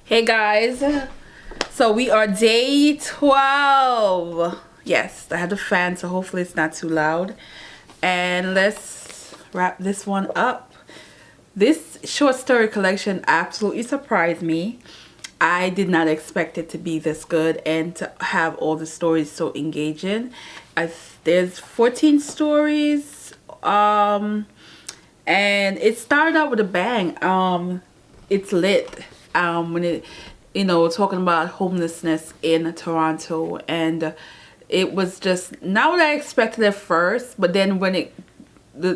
Hey guys, so we are day 12. Yes, I had the fan, so hopefully it's not too loud. And let's wrap this one up. This short story collection absolutely surprised me. I did not expect it to be this good and to have all the stories so engaging. There's 14 stories, and it started out with a bang. It's lit. When it, talking about homelessness in Toronto, and it was just not what I expected at first, but then as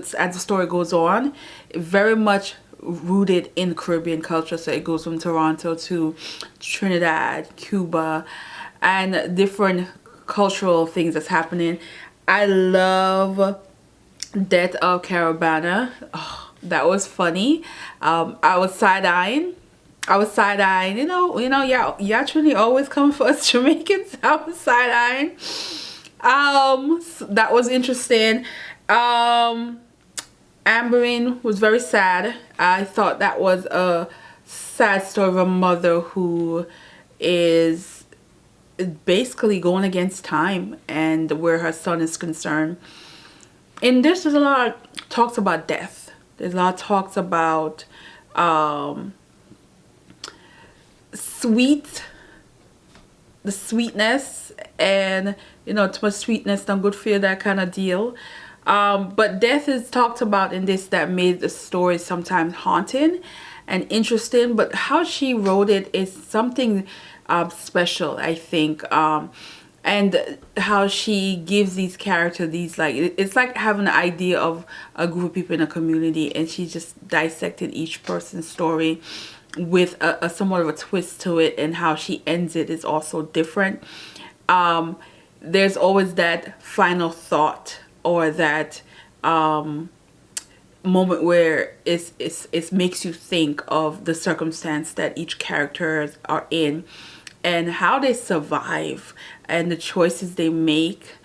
the story goes on, very much rooted in Caribbean culture. So it goes from Toronto to Trinidad, Cuba, and different cultural things that's happening. I love Death of CaribAThon. Oh, that was funny. I was side-eyeing. Yeah, Trinity always come for us Jamaicans. I was side-eyeing. So that was interesting. Amberine was very sad. I thought that was a sad story of a mother who is basically going against time and where her son is concerned. And there's a lot of talks about death. There's a lot of talks about the sweetness, and too much sweetness not good for you, that kind of deal. But death is talked about in this that made the story sometimes haunting and interesting. But how she wrote it is something special, I think. And how she gives these characters it's like having an idea of a group of people in a community, and she just dissected each person's story with a somewhat of a twist to it, and how she ends it is also different. There's always that final thought, or that moment where it makes you think of the circumstance that each characters are in and how they survive and the choices they make,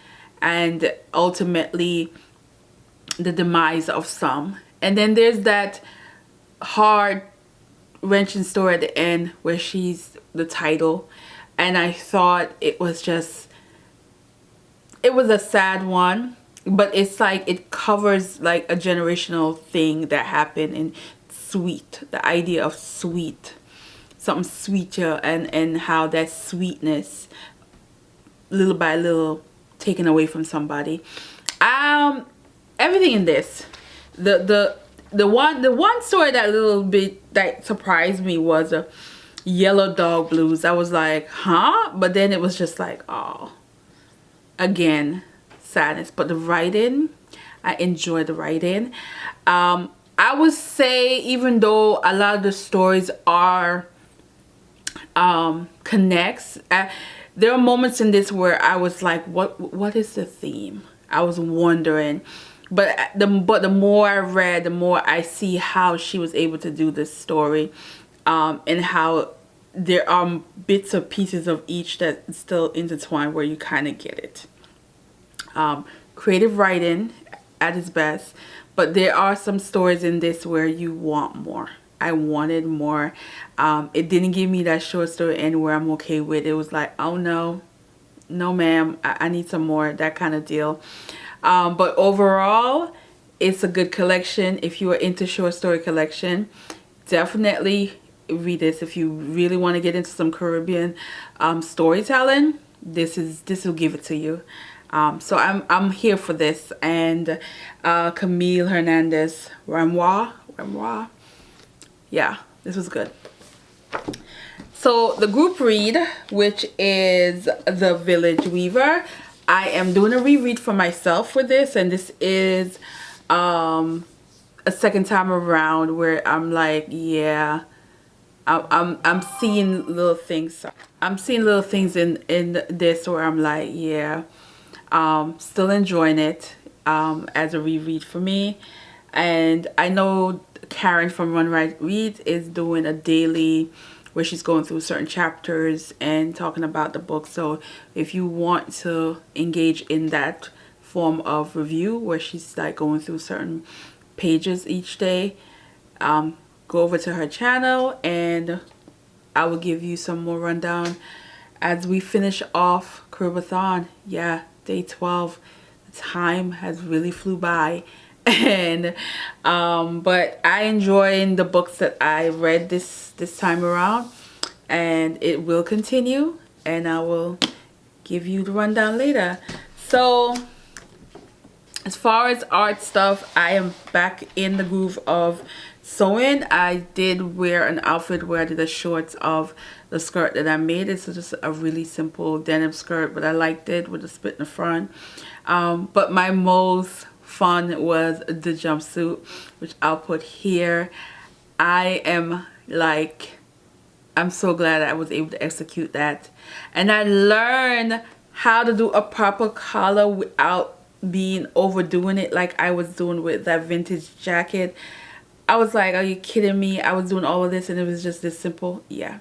and ultimately the demise of some. And then there's that hard wrenching story at the end where she's the title, and I thought it was a sad one, but it's like it covers like a generational thing that happened in sweet, the idea of sweet, something sweeter, and how that sweetness little by little taken away from somebody. Everything in this, the one story that surprised me was a Yellow Dog Blues. I was like, huh? But then it was just like, oh, again, sadness. But the writing, I enjoyed the writing. I would say, even though a lot of the stories are connects, there are moments in this where I was like, what is the theme? I was wondering. But the more I read, the more I see how she was able to do this story, and how there are bits or pieces of each that still intertwine where you kind of get it. Creative writing at its best, but there are some stories in this where you want more. I wanted more. It didn't give me that short story end where I'm okay with. It was like, oh no ma'am, I need some more, that kind of deal. But overall, it's a good collection. If you are into short story collection, definitely read this. If you really want to get into some Caribbean storytelling, this will give it to you. So I'm here for this. And Camille Hernandez-Ramdwar, yeah, this was good. So the group read, which is The Village Weaver, I am doing a reread for myself for this, and this is a second time around where I'm like, yeah, I'm seeing little things. I'm seeing little things in this where I'm like, yeah, still enjoying it as a reread for me. And I know Karen from Run Right Reads is doing a daily where she's going through certain chapters and talking about the book. So if you want to engage in that form of review where she's like going through certain pages each day, go over to her channel and I will give you some more rundown as we finish off CaribAthon. Yeah, day 12. The time has really flew by. And but I enjoying the books that I read this time around, and it will continue, and I will give you the rundown later. So as far as art stuff, I am back in the groove of sewing. I did wear an outfit where I did the shorts of the skirt that I made. It's just a really simple denim skirt, but I liked it with a split in the front. But my most fun was the jumpsuit, which I'll put here. I'm so glad I was able to execute that, and I learned how to do a proper collar without being overdoing it like I was doing with that vintage jacket. I was like, are you kidding me? I was doing all of this and it was just this simple. Yeah.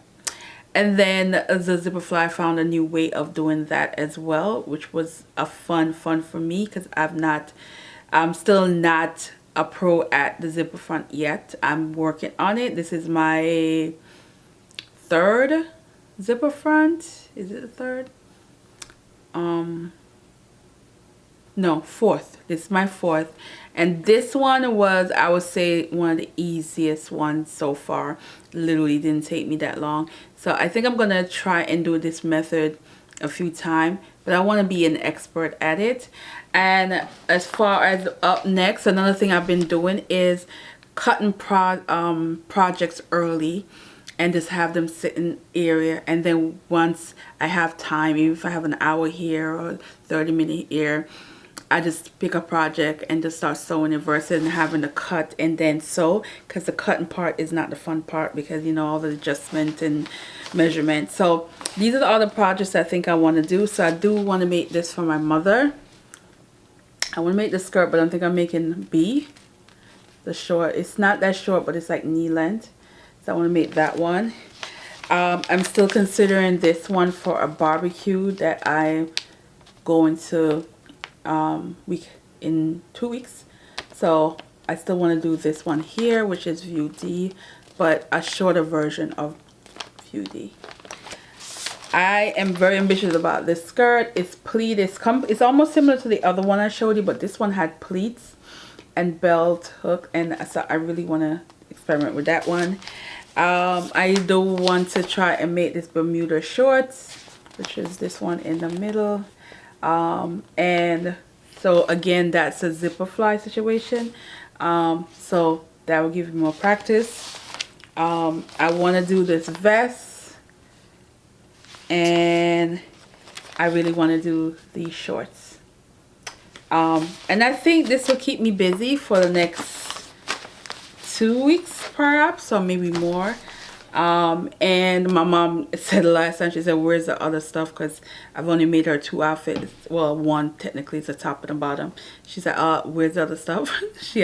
And then the zipper fly found a new way of doing that as well, which was a fun for me, because I'm still not a pro at the zipper front yet. I'm working on it. This is my third zipper front. Is it the third? No, fourth. This is my fourth, and this one was, I would say, one of the easiest ones so far. Literally didn't take me that long. So I think I'm gonna try and do this method a few times, but I want to be an expert at it. And as far as up next, another thing I've been doing is cutting projects early and just have them sit in area, and then once I have time, even if I have an hour here or 30-minute here, I just pick a project and just start sewing it versus having to cut and then sew, because the cutting part is not the fun part, because you know, all the adjustment and measurement. So these are all the projects I think I want to do. So I do want to make this for my mother. I want to make the skirt, but I think I'm making B, the short. It's not that short, but it's like knee length. So I want to make that one. I'm still considering this one for a barbecue that I'm going to in 2 weeks. So I still want to do this one here, which is view D, but a shorter version of view D. I am very ambitious about this skirt. It's pleat. It's almost similar to the other one I showed you, but this one had pleats and belt hook, and so I really want to experiment with that one. I do want to try and make this Bermuda shorts, which is this one in the middle. And so again, that's a zipper fly situation. So that will give you more practice. I want to do this vest, and I really want to do these shorts. And I think this will keep me busy for the next 2 weeks perhaps, or maybe more. And my mom said last time, she said, where's the other stuff, because I've only made her 2 outfits. Well, one technically is the top and the bottom. She said, where's the other stuff? She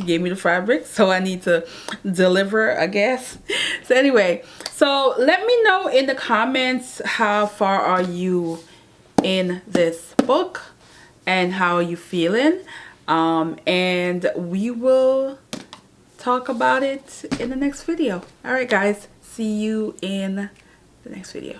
gave me the fabric, so I need to deliver, I guess. So anyway, so let me know in the comments, how far are you in this book and how are you feeling, and we will talk about it in the next video. All right guys, see you in the next video.